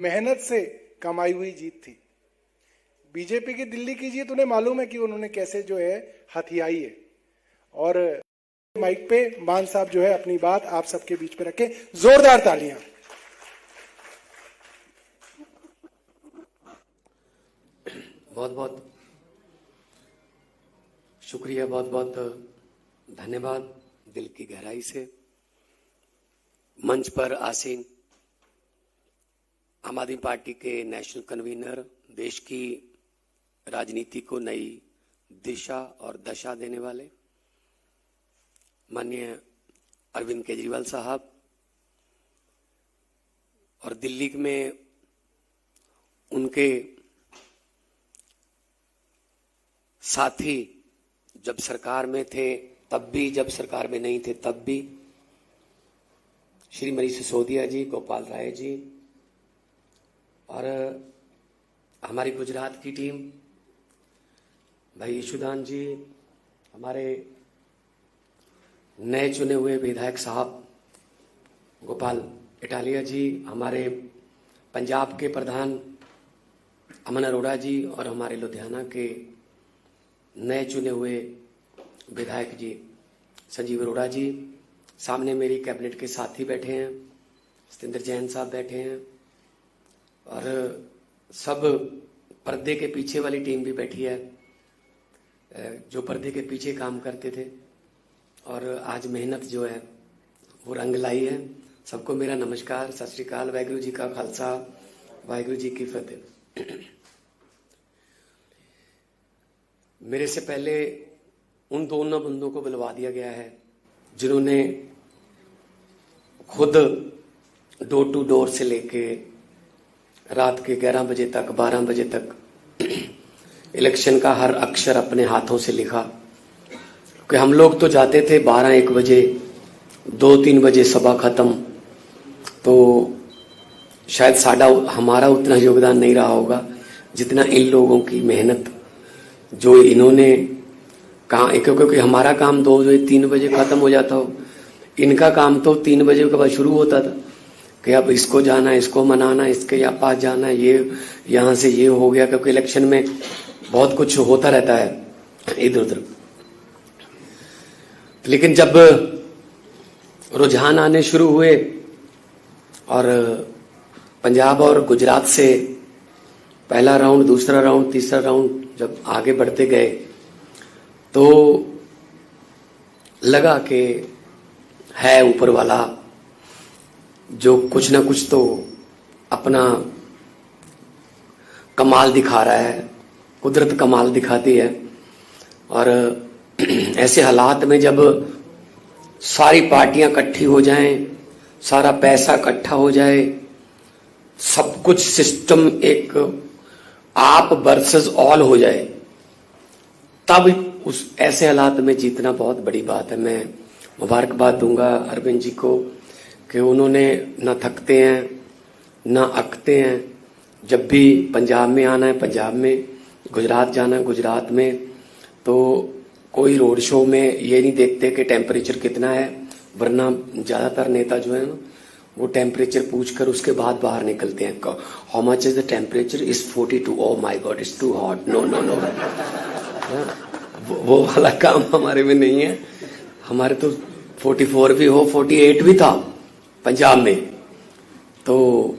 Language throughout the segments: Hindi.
मेहनत से कमाई हुई जीत थी। बीजेपी की दिल्ली की जीत उन्हें मालूम है कि उन्होंने कैसे जो है हथियाई है। और माइक पे मान साहब जो है अपनी बात आप सबके बीच पे रखे, जोरदार तालियां। बहुत बहुत शुक्रिया, बहुत बहुत धन्यवाद दिल की गहराई से। मंच पर आसीन आम आदमी पार्टी के नेशनल कन्वीनर, देश की राजनीति को नई दिशा और दशा देने वाले माननीय अरविंद केजरीवाल साहब, और दिल्ली में उनके साथी जब सरकार में थे तब भी, जब सरकार में नहीं थे तब भी, श्री मनीष सिसोदिया जी, गोपाल राय जी, और हमारी गुजरात की टीम, भाई यशुदान जी, हमारे नए चुने हुए विधायक साहब गोपाल इटालिया जी, हमारे पंजाब के प्रधान अमन अरोड़ा जी, और हमारे लुधियाना के नए चुने हुए विधायक जी संजीव अरोड़ा जी। सामने मेरी कैबिनेट के साथी बैठे हैं, सतेंद्र जैन साहब बैठे हैं, और सब पर्दे के पीछे वाली टीम भी बैठी है, जो पर्दे के पीछे काम करते थे, और आज मेहनत जो है वो रंग लाई है। सबको मेरा नमस्कार, सत श्री अकाल, वाहिगुरु जी का खालसा, वाहिगुरु जी की फतेह। मेरे से पहले उन दोनों बंदों को बुलवा दिया गया है जिन्होंने खुद डोर टू डोर से लेके रात के 11 बजे तक, 12 बजे तक इलेक्शन का हर अक्षर अपने हाथों से लिखा। कि हम लोग तो जाते थे 12-1 बजे, 2-3 बजे सभा खत्म, तो शायद हमारा उतना योगदान नहीं रहा होगा जितना इन लोगों की मेहनत जो इन्होंने कहा। क्योंकि हमारा काम 2-3 बजे खत्म हो जाता हो, इनका काम तो 3 बजे के बाद शुरू होता था कि अब इसको जाना, इसको मनाना, इसके या पास जाना, ये यहाँ से ये हो गया, क्योंकि इलेक्शन में बहुत कुछ होता रहता है इधर उधर। लेकिन जब रुझान आने शुरू हुए और पंजाब और गुजरात से पहला राउंड, दूसरा राउंड, तीसरा राउंड जब आगे बढ़ते गए तो लगा कि है ऊपर वाला जो कुछ ना कुछ तो अपना कमाल दिखा रहा है, कुदरत कमाल दिखाती है। और ऐसे हालात में जब सारी पार्टियां इकट्ठी हो जाएं, सारा पैसा इकट्ठा हो जाए, सब कुछ सिस्टम एक आप वर्सेस ऑल हो जाए, तब उस ऐसे हालात में जीतना बहुत बड़ी बात है। मैं मुबारकबाद दूंगा अरविंद जी को कि उन्होंने ना थकते हैं ना अकते हैं। जब भी पंजाब में आना है पंजाब में, गुजरात जाना है गुजरात में, तो कोई रोड शो में ये नहीं देखते कि टेम्परेचर कितना है, वरना ज्यादातर नेता जो है ना वो टेम्परेचर पूछकर उसके बाद बाहर निकलते हैं। How much is the temperature? Is 42। Oh my god, it's too hot, no no no. वो वाला काम हमारे में नहीं है। हमारे तो 44 भी हो, 48 भी था पंजाब में, तो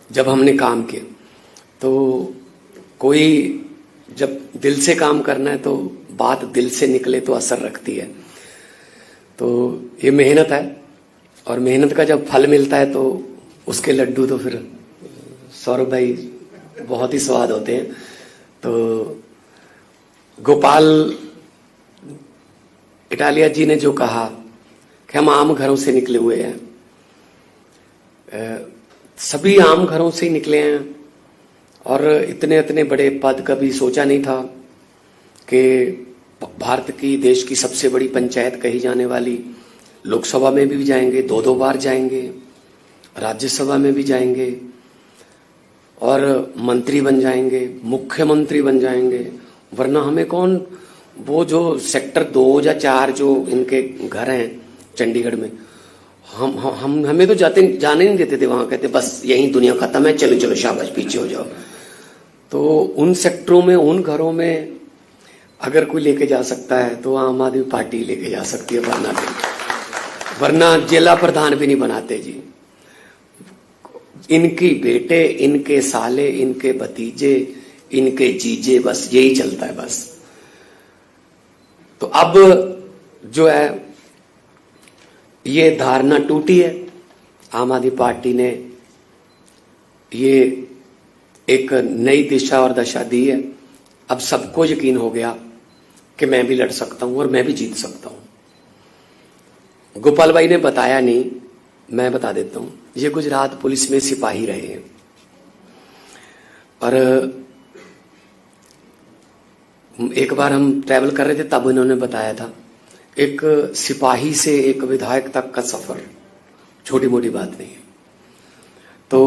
जब हमने काम किया तो कोई जब दिल से काम करना है तो बात दिल से निकले तो असर रखती है। तो ये मेहनत है, और मेहनत का जब फल मिलता है तो उसके लड्डू तो फिर सौरभ भाई बहुत ही स्वाद होते हैं। तो गोपाल इटालिया जी ने जो कहा कि हम आम घरों से निकले हुए हैं, सभी आम घरों से ही निकले हैं, और इतने इतने बड़े पद कभी सोचा नहीं था कि भारत की, देश की सबसे बड़ी पंचायत कही जाने वाली लोकसभा में भी जाएंगे, 2-2 बार जाएंगे, राज्यसभा में भी जाएंगे, और मंत्री बन जाएंगे, मुख्यमंत्री बन जाएंगे। वरना हमें कौन, वो जो सेक्टर 2 या 4 जो इनके घर हैं चंडीगढ़ में, हमें तो जाने नहीं देते थे वहां, कहते बस यही दुनिया खत्म है, चलो चलो शाबाश पीछे हो जाओ। तो उन सेक्टरों में, उन घरों में अगर कोई लेके जा सकता है तो आम आदमी पार्टी लेके जा सकती है, वरना जिला प्रधान भी नहीं बनाते जी। इनकी बेटे, इनके साले, इनके भतीजे, इनके जीजे, बस यही चलता है बस। तो अब जो है ये धारणा टूटी है, आम आदमी पार्टी ने ये एक नई दिशा और दशा दी है। अब सबको यकीन हो गया कि मैं भी लड़ सकता हूं और मैं भी जीत सकता हूं। गोपाल भाई ने बताया नहीं, मैं बता देता हूं। ये गुजरात पुलिस में सिपाही रहे हैं और एक बार हम ट्रैवल कर रहे थे तब इन्होंने बताया था, एक सिपाही से एक विधायक तक का सफर छोटी मोटी बात नहीं है। तो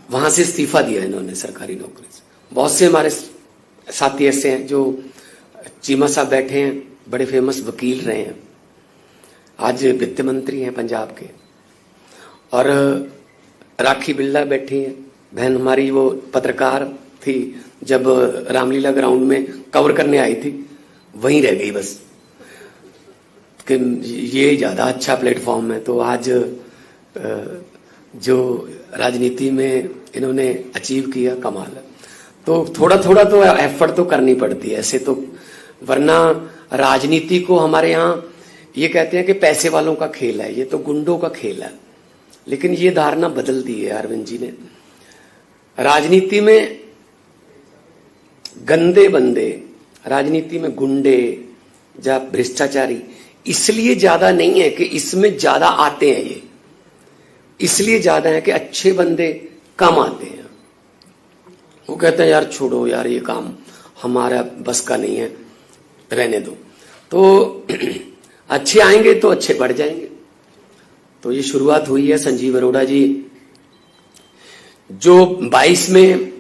वहां से इस्तीफा दिया इन्होंने सरकारी नौकरी से। बहुत से हमारे साथी ऐसे हैं जो, चीमा साहब बैठे हैं, बड़े फेमस वकील रहे हैं, आज वित्त मंत्री हैं पंजाब के, और राखी बिल्ला बैठी है, बहन हमारी वो पत्रकार थी, जब रामलीला ग्राउंड में कवर करने आई थी वहीं रह गई बस, कि ये ज्यादा अच्छा प्लेटफॉर्म है। तो आज जो राजनीति में इन्होंने अचीव किया, कमाल है। तो थोड़ा थोड़ा तो एफर्ट तो करनी पड़ती है ऐसे तो, वरना राजनीति को हमारे यहाँ ये कहते हैं कि पैसे वालों का खेल है, ये तो गुंडों का खेल है। लेकिन ये धारणा बदल दी है अरविंद जी ने। राजनीति में गंदे बंदे, राजनीति में गुंडे या भ्रष्टाचारी इसलिए ज्यादा नहीं है कि इसमें ज्यादा आते हैं, ये इसलिए ज्यादा है कि अच्छे बंदे कम आते हैं। वो कहते हैं यार छोड़ो यार, ये काम हमारा बस का नहीं है, रहने दो। तो अच्छे आएंगे तो अच्छे बढ़ जाएंगे। तो ये शुरुआत हुई है। संजीव अरोड़ा जी जो 22 में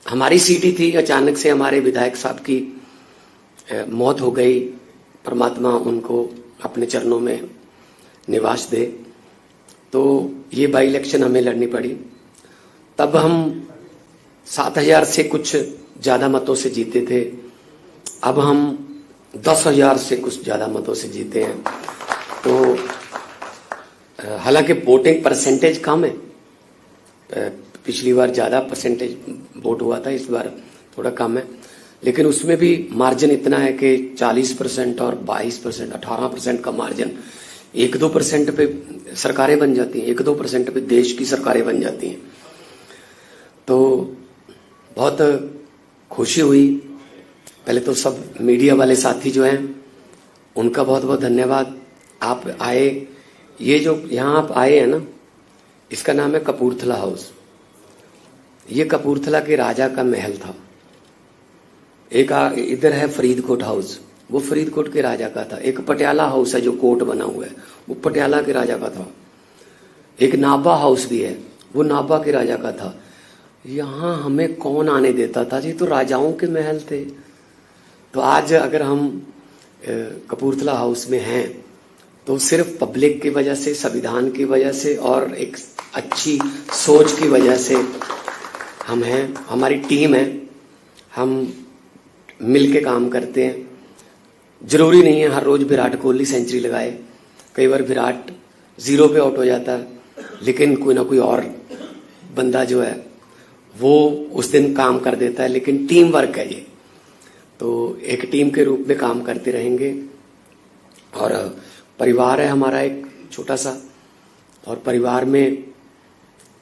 हमारी सीट ही थी, अचानक से हमारे विधायक साहब की मौत हो गई, परमात्मा उनको अपने चरणों में निवास दे। तो ये बाई इलेक्शन हमें लड़नी पड़ी। तब हम 7,000 से कुछ ज्यादा मतों से जीते थे, अब हम 10,000 से कुछ ज्यादा मतों से जीते हैं। तो हालांकि वोटिंग परसेंटेज कम है, पिछली बार ज्यादा परसेंटेज वोट हुआ था, इस बार थोड़ा कम है, लेकिन उसमें भी मार्जिन इतना है कि 40% और 22%, 18% का मार्जिन। 1-2% पे सरकारें बन जाती हैं, 1-2% पे देश की सरकारें बन जाती हैं। तो बहुत खुशी हुई। पहले तो सब मीडिया वाले साथी जो हैं उनका बहुत बहुत धन्यवाद, आप आए। ये जो यहाँ आप आए हैं ना, इसका नाम है कपूरथला हाउस। ये कपूरथला के राजा का महल था। एक इधर है फरीदकोट हाउस, वो फरीदकोट के राजा का था। एक पटियाला हाउस है जो कोट बना हुआ है, वो पटियाला के राजा का था। एक नाभा हाउस भी है, वो नाभा के राजा का था। यहाँ हमें कौन आने देता था जी, तो राजाओं के महल थे। तो आज अगर हम कपूरथला हाउस में हैं तो सिर्फ पब्लिक की वजह से, संविधान की वजह से और एक अच्छी सोच की वजह से हम हैं। हमारी टीम है, हम मिल के काम करते हैं। जरूरी नहीं है हर रोज विराट कोहली सेंचुरी लगाए, कई बार विराट 0 पे आउट हो जाता है, लेकिन कोई ना कोई और बंदा जो है वो उस दिन काम कर देता है। लेकिन टीम वर्क है ये, तो एक टीम के रूप में काम करते रहेंगे। और परिवार है हमारा एक छोटा सा, और परिवार में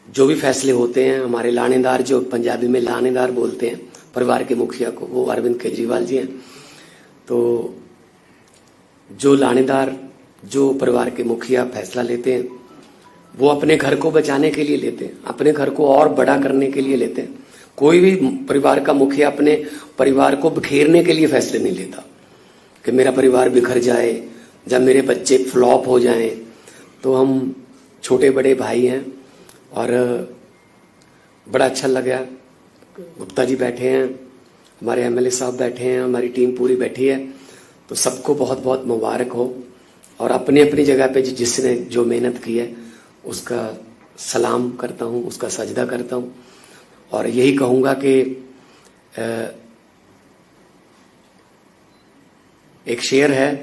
जो भी फैसले होते हैं, हमारे लानेदार, जो पंजाबी में लानेदार बोलते हैं परिवार के मुखिया को, वो अरविंद केजरीवाल जी हैं। तो जो लानेदार, जो परिवार के मुखिया फैसला लेते हैं, वो अपने घर को बचाने के लिए लेते हैं, अपने घर को और बड़ा करने के लिए लेते हैं। कोई भी परिवार का मुखिया अपने परिवार को बिखेरने के लिए फैसले नहीं लेता कि मेरा परिवार बिखर जाए या मेरे बच्चे फ्लॉप हो जाएं। तो हम छोटे बड़े भाई हैं और बड़ा अच्छा लगा। गुप्ता जी बैठे हैं, हमारे एमएलए साहब बैठे हैं, हमारी टीम पूरी बैठी है। तो सबको बहुत बहुत मुबारक हो। और अपनी अपनी जगह पे जिसने जो मेहनत की है उसका सलाम करता हूँ, उसका सजदा करता हूँ। और यही कहूँगा कि एक शेर है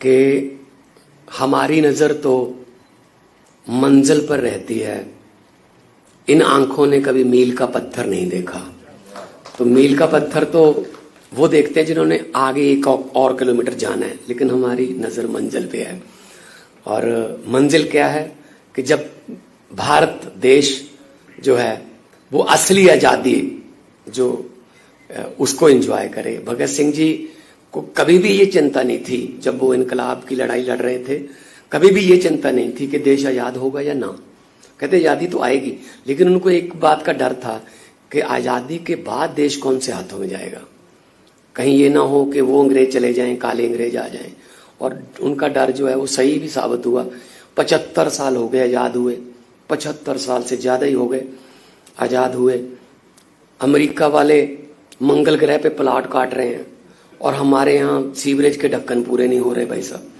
कि हमारी नजर तो मंजिल पर रहती है, इन आंखों ने कभी मील का पत्थर नहीं देखा। तो मील का पत्थर तो वो देखते हैं जिन्होंने आगे 1 और किलोमीटर जाना है, लेकिन हमारी नजर मंजिल पे है। और मंजिल क्या है कि जब भारत देश जो है वो असली आजादी जो उसको एंजॉय करे। भगत सिंह जी को कभी भी ये चिंता नहीं थी, जब वो इनकलाब की लड़ाई लड़ रहे थे, कभी भी ये चिंता नहीं थी कि देश आजाद होगा या ना। कहते आजादी तो आएगी, लेकिन उनको एक बात का डर था कि आजादी के बाद देश कौन से हाथों में जाएगा, कहीं ये ना हो कि वो अंग्रेज चले जाएं, काले अंग्रेज आ जाएं। और उनका डर जो है वो सही भी साबित हुआ। 75 साल हो गए आजाद हुए, 75 साल से ज्यादा ही हो गए आजाद हुए। अमेरिका वाले मंगल ग्रह पे प्लाट काट रहे हैं और हमारे यहाँ सीवरेज के ढक्कन पूरे नहीं हो रहे भाई साहब।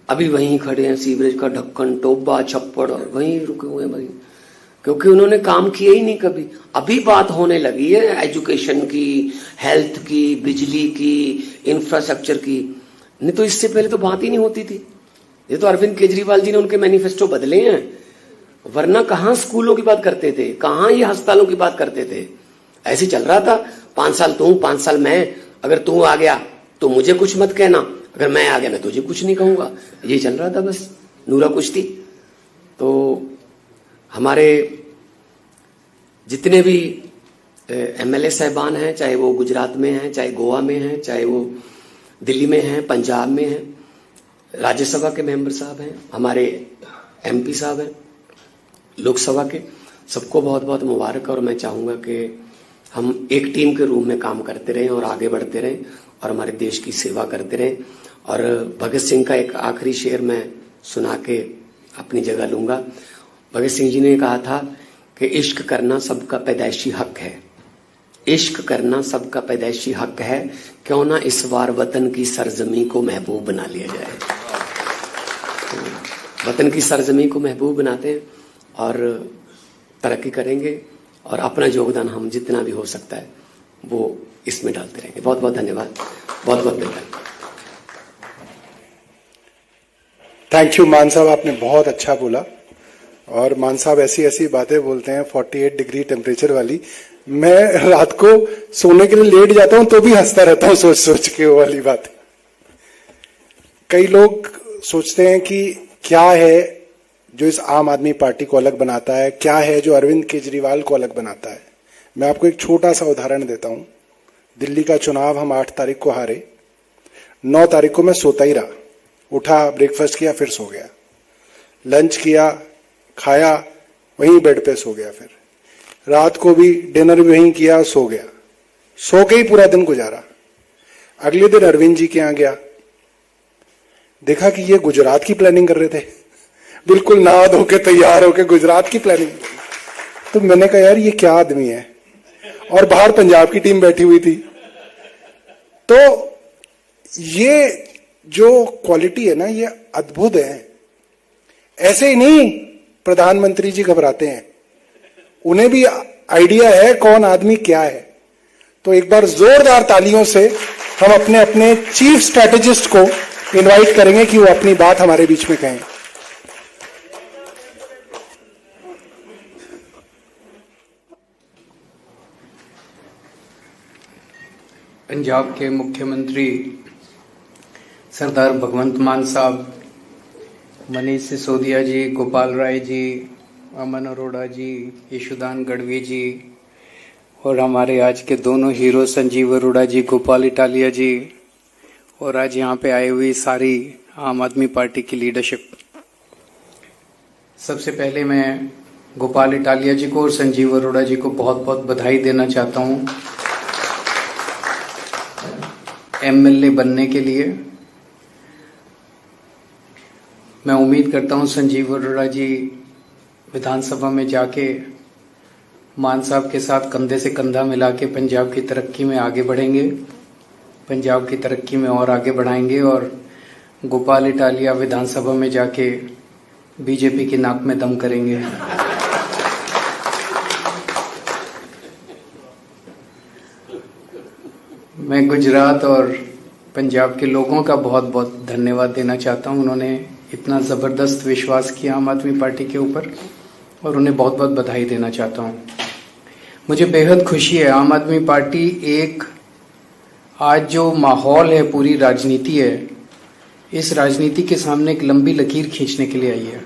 अभी वहीं खड़े हैं, सीवरेज का ढक्कन, टोबा, छप्पड़, और वहीं रुके हुए हैं भाई, क्योंकि उन्होंने काम किया ही नहीं कभी। अभी बात होने लगी है एजुकेशन की, हेल्थ की, बिजली की, इंफ्रास्ट्रक्चर की, नहीं तो इससे पहले तो बात ही नहीं होती थी। ये तो अरविंद केजरीवाल जी ने उनके मैनिफेस्टो बदले हैं, वरना कहाँ स्कूलों की बात करते थे, कहाँ ये अस्पतालों की बात करते थे। ऐसे चल रहा था, 5 साल तू, 5 साल मैं, अगर तू आ गया तो मुझे कुछ मत कहना, अगर मैं आ गया मैं तुझे कुछ नहीं कहूंगा। ये चल रहा था बस, नूरा कुश्ती। तो हमारे जितने भी एमएलए साहबान हैं, चाहे वो गुजरात में हैं, चाहे गोवा में हैं, चाहे वो दिल्ली में हैं, पंजाब में हैं, राज्यसभा के मेंबर साहब हैं, हमारे एमपी साहब हैं लोकसभा के, सबको बहुत बहुत मुबारक। और मैं चाहूंगा कि हम एक टीम के रूप में काम करते रहें और आगे बढ़ते रहें और हमारे देश की सेवा करते रहें। और भगत सिंह का एक आखिरी शेर मैं सुना के अपनी जगह लूंगा। भगत सिंह जी ने कहा था कि इश्क करना सबका पैदाइशी हक है, इश्क करना सबका पैदाइशी हक है, क्यों ना इस बार वतन की सरजमी को महबूब बना लिया जाए। तो वतन की सरजमी को महबूब बनाते हैं और तरक्की करेंगे और अपना योगदान हम जितना भी हो सकता है वो इसमें डालते रहेंगे। बहुत बहुत धन्यवाद, बहुत बहुत धन्यवाद। थैंक यू मान साहब, आपने बहुत अच्छा बोला। और मान साहब ऐसी ऐसी बातें बोलते हैं 48 डिग्री टेम्परेचर वाली, मैं रात को सोने के लिए लेट जाता हूं तो भी हंसता रहता हूं सोच सोच के वो वाली बात। कई लोग सोचते हैं कि क्या है जो इस आम आदमी पार्टी को अलग बनाता है, क्या है जो अरविंद केजरीवाल को अलग बनाता है। मैं आपको एक छोटा सा उदाहरण देता हूं। दिल्ली का चुनाव हम 8 तारीख को हारे, 9 तारीख को मैं सोता ही रहा, उठा, ब्रेकफास्ट किया, फिर सो गया, लंच किया, खाया, वहीं बेड पे सो गया, फिर रात को भी डिनर भी वहीं किया, सो गया, सो के ही पूरा दिन गुजारा। अगले दिन अरविंद जी के यहाँ गया, देखा कि ये गुजरात की प्लानिंग कर रहे थे, बिल्कुल नहा धो के तैयार होके गुजरात की प्लानिंग। तो मैंने कहा यार ये क्या आदमी है, और बाहर पंजाब की टीम बैठी हुई थी। तो ये जो क्वालिटी है ना, ये अद्भुत है। ऐसे ही नहीं प्रधानमंत्री जी घबराते हैं, उन्हें भी आइडिया है कौन आदमी क्या है। तो एक बार जोरदार तालियों से हम अपने अपने चीफ स्ट्रेटेजिस्ट को इनवाइट करेंगे कि वो अपनी बात हमारे बीच में कहें। पंजाब के मुख्यमंत्री सरदार भगवंत मान साहब, मनीष सिसोदिया जी, गोपाल राय जी, अमन अरोड़ा जी, यशोदान गढ़वी जी, और हमारे आज के दोनों हीरो संजीव अरोड़ा जी, गोपाल इटालिया जी, और आज यहाँ पे आई हुई सारी आम आदमी पार्टी की लीडरशिप। सबसे पहले मैं गोपाल इटालिया जी को और संजीव अरोड़ा जी को बहुत बहुत बधाई देना चाहता हूँ एमएलए बनने के लिए। मैं उम्मीद करता हूं संजीव अरोड़ा जी विधानसभा में जाके मान साहब के साथ कंधे से कंधा मिला के पंजाब की तरक्की में आगे बढ़ेंगे, पंजाब की तरक्की में और आगे बढ़ाएंगे और गोपाल इटालिया विधानसभा में जाके बीजेपी की नाक में दम करेंगे। मैं गुजरात और पंजाब के लोगों का बहुत बहुत धन्यवाद देना चाहता हूं। उन्होंने इतना ज़बरदस्त विश्वास किया आम आदमी पार्टी के ऊपर और उन्हें बहुत बहुत बधाई देना चाहता हूं। मुझे बेहद खुशी है, आम आदमी पार्टी एक आज जो माहौल है, पूरी राजनीति है, इस राजनीति के सामने एक लंबी लकीर खींचने के लिए आई है,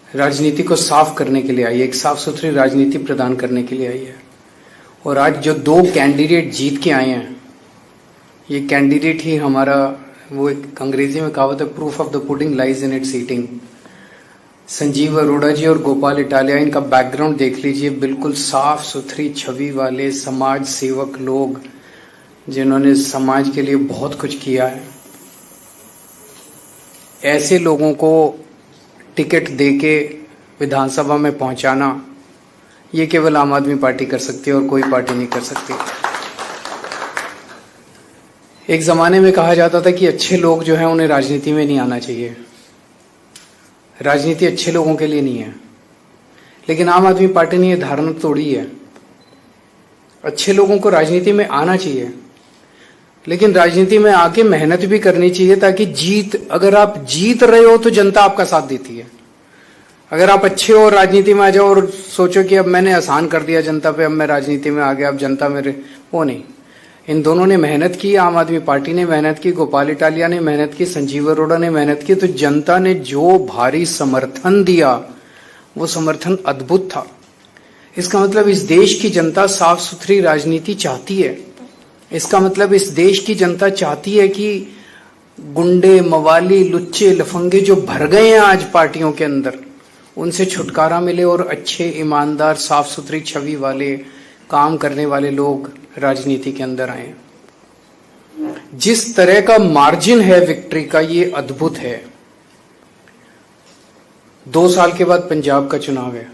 राजनीति को साफ करने के लिए आई है, एक साफ सुथरी राजनीति प्रदान करने के लिए आई है। और आज जो 2 कैंडिडेट जीत के आए हैं, ये कैंडिडेट ही हमारा, वो एक अंग्रेजी में कहावत है, proof of the pudding lies in its eating. Sanjeev Arora ji और गोपाल इटालिया, इनका बैकग्राउंड देख लीजिए, बिल्कुल साफ सुथरी छवि वाले समाज सेवक लोग जिन्होंने समाज के लिए बहुत कुछ किया है। ऐसे लोगों को टिकट देके विधानसभा में पहुंचाना, ये केवल आम आदमी पार्टी कर सकती है और कोई पार्टी नहीं कर सकती। एक जमाने में कहा जाता था कि अच्छे लोग जो हैं उन्हें राजनीति में नहीं आना चाहिए, राजनीति अच्छे लोगों के लिए नहीं है। लेकिन आम आदमी पार्टी ने यह धारणा तोड़ी है, अच्छे लोगों को राजनीति में आना चाहिए, लेकिन राजनीति में आके मेहनत भी करनी चाहिए, ताकि अगर आप जीत रहे हो तो जनता आपका साथ देती है। अगर आप अच्छे हो राजनीति में आ जाओ और सोचो कि अब मैंने आसान कर दिया जनता पे, अब मैं राजनीति में आ गया, अब जनता मेरे, वो नहीं। इन दोनों ने मेहनत की, आम आदमी पार्टी ने मेहनत की, गोपाल इटालिया ने मेहनत की, संजीव अरोड़ा ने मेहनत की, तो जनता ने जो भारी समर्थन दिया वो समर्थन अद्भुत था। इसका मतलब इस देश की जनता साफ सुथरी राजनीति चाहती है। इसका मतलब इस देश की जनता चाहती है कि गुंडे, मवाली, लुच्चे, लफंगे जो भर गए हैं आज पार्टियों के अंदर, उनसे छुटकारा मिले और अच्छे, ईमानदार, साफ सुथरी छवि वाले, काम करने वाले लोग राजनीति के अंदर आए। जिस तरह का मार्जिन है विक्ट्री का, ये अद्भुत है। 2 साल के बाद पंजाब का चुनाव है,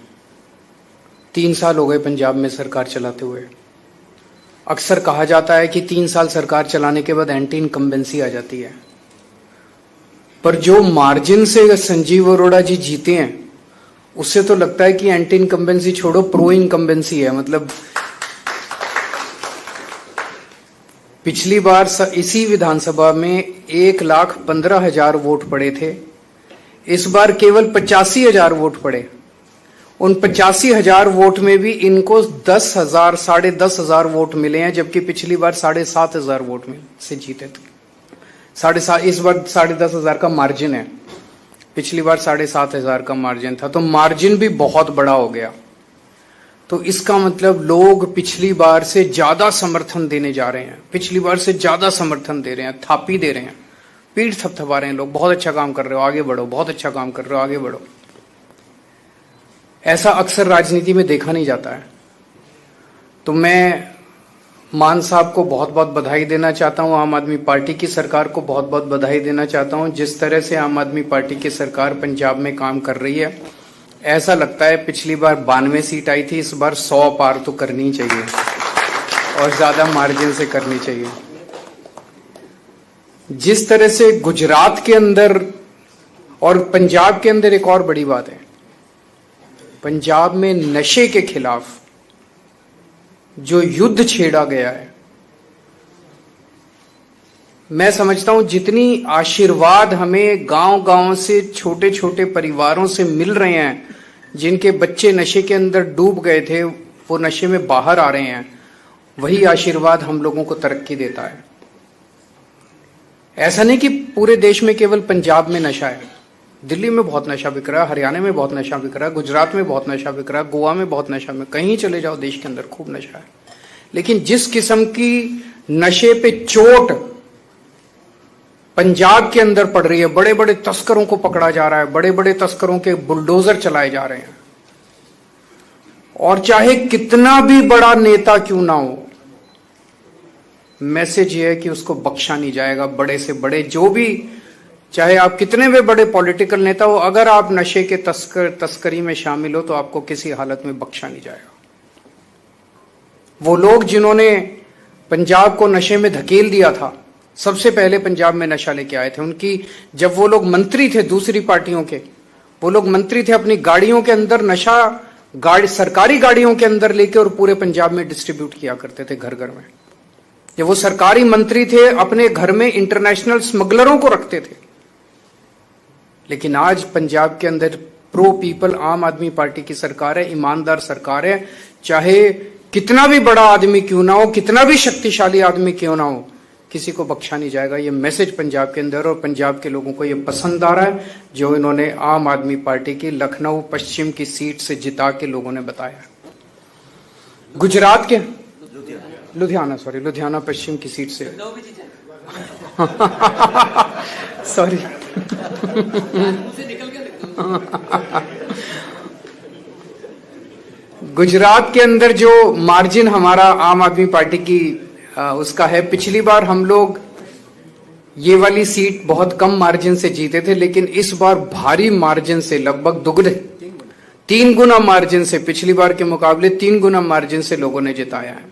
3 साल हो गए पंजाब में सरकार चलाते हुए। अक्सर कहा जाता है कि 3 साल सरकार चलाने के बाद एंटी इनकम्बेंसी आ जाती है, पर जो मार्जिन से संजीव अरोड़ा जी जीते हैं, उससे तो लगता है कि एंटी इनकम्बेंसी छोड़ो, प्रो इनकम्बेंसी है। मतलब पिछली बार इसी विधानसभा में 1,15,000 वोट पड़े थे, इस बार केवल 85,000 वोट पड़े। उन 85,000 वोट में भी इनको 10,000, 10,500 वोट मिले हैं, जबकि पिछली बार 7,500 वोट में से जीते थे। 7,500, इस बार 10,500 का मार्जिन है, पिछली बार 7,500 का मार्जिन था, तो मार्जिन भी बहुत बड़ा हो गया। तो इसका मतलब लोग पिछली बार से ज्यादा समर्थन देने जा रहे हैं, पिछली बार से ज्यादा समर्थन दे रहे हैं, थापी दे रहे हैं, पीठ थपथपा रहे हैं लोग, बहुत अच्छा काम कर रहे हो, आगे बढ़ो, बहुत अच्छा काम कर रहे हो, आगे बढ़ो। ऐसा अक्सर राजनीति में देखा नहीं जाता है। तो मैं मान साहब को बहुत बहुत बधाई देना चाहता हूं, आम आदमी पार्टी की सरकार को बहुत बहुत बधाई देना चाहता हूं। जिस तरह से आम आदमी पार्टी की सरकार पंजाब में काम कर रही है, ऐसा लगता है पिछली बार 92 सीट आई थी, इस बार 100 पार तो करनी चाहिए और ज्यादा मार्जिन से करनी चाहिए। जिस तरह से गुजरात के अंदर और पंजाब के अंदर, एक और बड़ी बात है, पंजाब में नशे के खिलाफ जो युद्ध छेड़ा गया है, मैं समझता हूं जितनी आशीर्वाद हमें गांव-गांव से, छोटे छोटे परिवारों से मिल रहे हैं, जिनके बच्चे नशे के अंदर डूब गए थे, वो नशे में बाहर आ रहे हैं, वही आशीर्वाद हम लोगों को तरक्की देता है। ऐसा नहीं कि पूरे देश में केवल पंजाब में नशा है, दिल्ली में बहुत नशा बिक रहा है, हरियाणा में बहुत नशा बिक रहा है, गुजरात में बहुत नशा बिक रहा है, गोवा में बहुत नशा, में कहीं चले जाओ देश के अंदर खूब नशा है। लेकिन जिस किस्म की नशे पे चोट पंजाब के अंदर पड़ रही है, बड़े बड़े तस्करों को पकड़ा जा रहा है, बड़े बड़े तस्करों के बुलडोजर चलाए जा रहे हैं, और चाहे कितना भी बड़ा नेता क्यों ना हो, मैसेज ये है कि उसको बख्शा नहीं जाएगा। बड़े से बड़े जो भी, चाहे आप कितने भी बड़े पॉलिटिकल नेता हो, अगर आप नशे के तस्करी में शामिल हो तो आपको किसी हालत में बख्शा नहीं जाएगा। वो लोग जिन्होंने पंजाब को नशे में धकेल दिया था, सबसे पहले पंजाब में नशा लेके आए थे। उनकी जब वो लोग मंत्री थे दूसरी पार्टियों के, वो लोग मंत्री थे, अपनी गाड़ियों के अंदर नशा सरकारी गाड़ियों के अंदर लेके और पूरे पंजाब में डिस्ट्रीब्यूट किया करते थे घर घर में। जब वो सरकारी मंत्री थे अपने घर में इंटरनेशनल स्मगलरों को रखते थे। लेकिन आज पंजाब के अंदर प्रो पीपल आम आदमी पार्टी की सरकार है, ईमानदार सरकार है। चाहे कितना भी बड़ा आदमी क्यों ना हो, कितना भी शक्तिशाली आदमी क्यों ना हो, किसी को बख्शा नहीं जाएगा। ये मैसेज पंजाब के अंदर, और पंजाब के लोगों को ये पसंद आ रहा है जो इन्होंने आम आदमी पार्टी की लखनऊ पश्चिम की सीट से जिता के लोगों ने बताया। गुजरात के लुधियाना पश्चिम की सीट से सॉरी गुजरात के अंदर जो मार्जिन हमारा आम आदमी पार्टी की उसका है, पिछली बार हम लोग ये वाली सीट बहुत कम मार्जिन से जीते थे, लेकिन इस बार भारी मार्जिन से, लगभग दुगने 3 गुना मार्जिन से, पिछली बार के मुकाबले 3 गुना मार्जिन से लोगों ने जिताया है।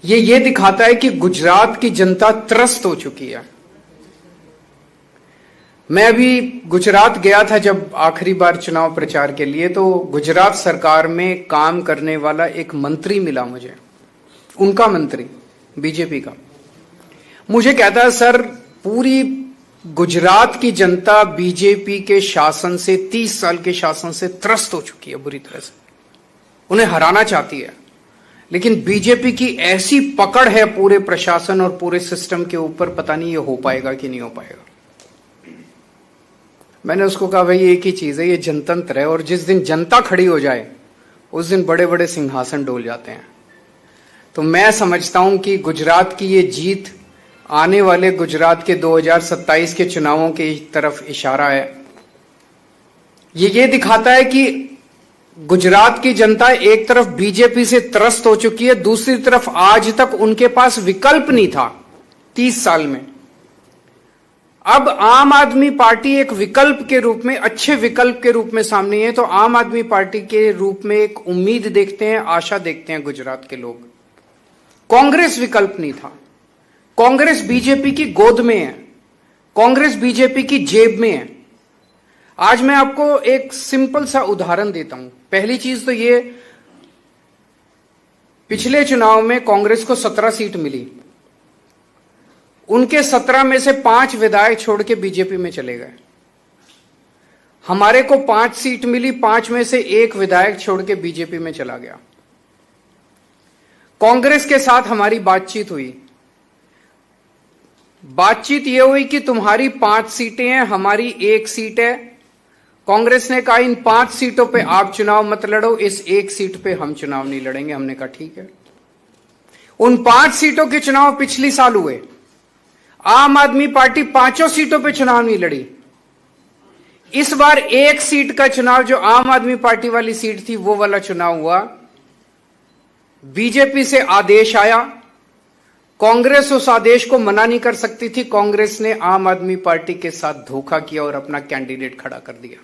ये दिखाता है कि गुजरात की जनता त्रस्त हो चुकी है। मैं अभी गुजरात गया था जब आखिरी बार चुनाव प्रचार के लिए, तो गुजरात सरकार में काम करने वाला एक मंत्री मिला मुझे, उनका मंत्री बीजेपी का। मुझे कहता है सर पूरी गुजरात की जनता बीजेपी के शासन से, 30 साल के शासन से त्रस्त हो चुकी है बुरी तरह से, उन्हें हराना चाहती है। लेकिन बीजेपी की ऐसी पकड़ है पूरे प्रशासन और पूरे सिस्टम के ऊपर, पता नहीं ये हो पाएगा कि नहीं हो पाएगा। मैंने उसको कहा भाई एक ही चीज है, ये जनतंत्र है, और जिस दिन जनता खड़ी हो जाए उस दिन बड़े बड़े सिंहासन डोल जाते हैं। तो मैं समझता हूं कि गुजरात की ये जीत आने वाले गुजरात के 2027 के चुनावों की तरफ इशारा है। ये दिखाता है कि गुजरात की जनता एक तरफ बीजेपी से त्रस्त हो चुकी है, दूसरी तरफ आज तक उनके पास विकल्प नहीं था 30 साल में। अब आम आदमी पार्टी एक विकल्प के रूप में, अच्छे विकल्प के रूप में सामने है। तो आम आदमी पार्टी के रूप में एक उम्मीद देखते हैं, आशा देखते हैं गुजरात के लोग। कांग्रेस विकल्प नहीं था। कांग्रेस बीजेपी की गोद में है, कांग्रेस बीजेपी की जेब में है। आज मैं आपको एक सिंपल सा उदाहरण देता हूं। पहली चीज तो ये, पिछले चुनाव में कांग्रेस को 17 सीट मिली, उनके 17 में से 5 विधायक छोड़ के बीजेपी में चले गए। हमारे को 5 सीट मिली, 5 में से 1 विधायक छोड़ के बीजेपी में चला गया। कांग्रेस के साथ हमारी बातचीत हुई। बातचीत यह हुई कि तुम्हारी 5 सीटें हैं, हमारी 1 सीट है। कांग्रेस ने कहा इन 5 सीटों पे आप चुनाव मत लड़ो, इस 1 सीट पे हम चुनाव नहीं लड़ेंगे। हमने कहा ठीक है। उन 5 सीटों के चुनाव पिछली साल हुए। आम आदमी पार्टी 5 सीटों पे चुनाव नहीं लड़ी। इस बार 1 सीट का चुनाव, जो आम आदमी पार्टी वाली सीट थी, वो वाला चुनाव हुआ। बीजेपी से आदेश आया, कांग्रेस उस आदेश को मना नहीं कर सकती थी। कांग्रेस ने आम आदमी पार्टी के साथ धोखा किया और अपना कैंडिडेट खड़ा कर दिया।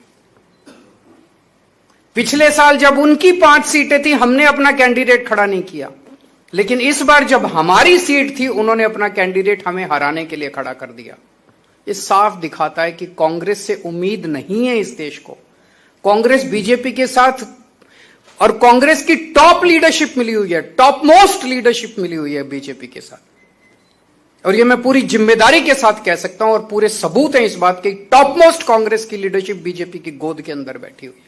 पिछले साल जब उनकी 5 सीटें थी, हमने अपना कैंडिडेट खड़ा नहीं किया, लेकिन इस बार जब हमारी सीट थी, उन्होंने अपना कैंडिडेट हमें हराने के लिए खड़ा कर दिया। ये साफ दिखाता है कि कांग्रेस से उम्मीद नहीं है इस देश को। कांग्रेस बीजेपी के साथ, और कांग्रेस की टॉप लीडरशिप मिली हुई है, टॉप मोस्ट लीडरशिप मिली हुई है बीजेपी के साथ। और ये मैं पूरी जिम्मेदारी के साथ कह सकता हूं, और पूरे सबूत हैं इस बात के। टॉप मोस्ट कांग्रेस की लीडरशिप बीजेपी की गोद के अंदर बैठी हुई है।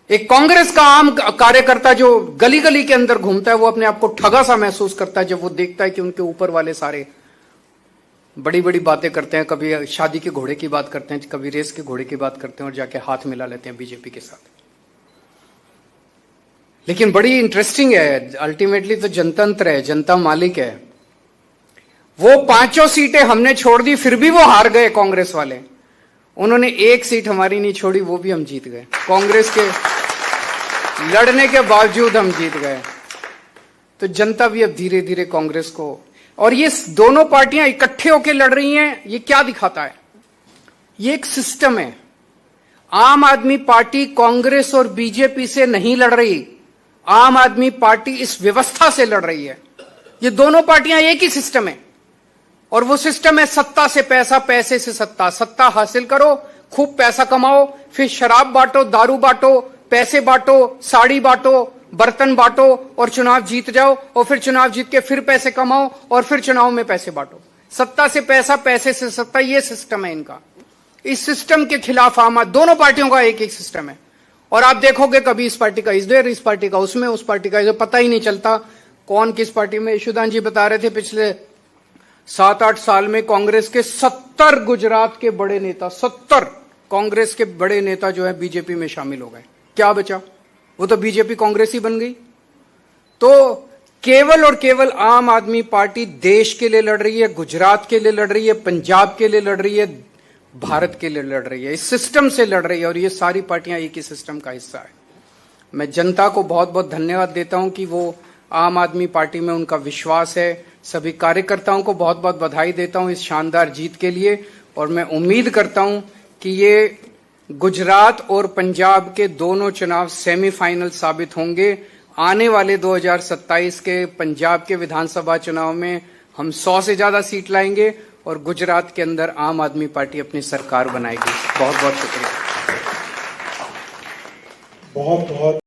एक कांग्रेस का आम कार्यकर्ता जो गली गली के अंदर घूमता है, वो अपने आप को ठगा सा महसूस करता है जब वो देखता है कि उनके ऊपर वाले सारे बड़ी बड़ी बातें करते हैं। कभी शादी के घोड़े की बात करते हैं, कभी रेस के घोड़े की बात करते हैं, और जाके हाथ मिला लेते हैं बीजेपी के साथ। लेकिन बड़ी इंटरेस्टिंग है, अल्टीमेटली तो जनतंत्र है, जनता मालिक है। वो 5 सीटें हमने छोड़ दी, फिर भी वो हार गए कांग्रेस वाले। उन्होंने 1 सीट हमारी नहीं छोड़ी, वो भी हम जीत गए। कांग्रेस के लड़ने के बावजूद हम जीत गए। तो जनता भी अब धीरे धीरे कांग्रेस को, और ये दोनों पार्टियां इकट्ठे होकर लड़ रही हैं, ये क्या दिखाता है? ये एक सिस्टम है। आम आदमी पार्टी कांग्रेस और बीजेपी से नहीं लड़ रही, आम आदमी पार्टी इस व्यवस्था से लड़ रही है। ये दोनों पार्टियां एक ही सिस्टम है। और वो सिस्टम है सत्ता से पैसा, पैसे से सत्ता। सत्ता हासिल करो, खूब पैसा कमाओ, फिर शराब बांटो, दारू बांटो, पैसे बांटो, साड़ी बांटो, बर्तन बांटो और चुनाव जीत जाओ, और फिर चुनाव जीत के फिर पैसे कमाओ और फिर चुनाव में पैसे बांटो। सत्ता से पैसा, पैसे से सत्ता, ये सिस्टम है इनका। इस सिस्टम के खिलाफ दोनों पार्टियों का एक एक सिस्टम है। और आप देखोगे कभी इस पार्टी का इधर, इस पार्टी का उसमें, उस पार्टी का इधर, पता ही नहीं चलता कौन किस पार्टी में। यशुदान जी बता रहे थे पिछले 7-8 साल में कांग्रेस के 70 गुजरात के बड़े नेता, 70 कांग्रेस के बड़े नेता जो है बीजेपी में शामिल हो गए। क्या बचा? वो तो बीजेपी कांग्रेस ही बन गई। तो केवल और केवल आम आदमी पार्टी देश के लिए लड़ रही है, गुजरात के लिए लड़ रही है, पंजाब के लिए लड़ रही है, भारत के लिए लड़ रही है, इस सिस्टम से लड़ रही है। और ये सारी पार्टियां एक ही सिस्टम का हिस्सा है। मैं जनता को बहुत बहुत धन्यवाद देता हूं कि वो आम आदमी पार्टी में उनका विश्वास है। सभी कार्यकर्ताओं को बहुत बहुत बधाई देता हूं इस शानदार जीत के लिए। और मैं उम्मीद करता हूं कि ये गुजरात और पंजाब के दोनों चुनाव सेमीफाइनल साबित होंगे। आने वाले 2027 के पंजाब के विधानसभा चुनाव में हम 100 से ज्यादा सीट लाएंगे और गुजरात के अंदर आम आदमी पार्टी अपनी सरकार बनाएगी। बहुत बहुत शुक्रिया। बहुत बहुत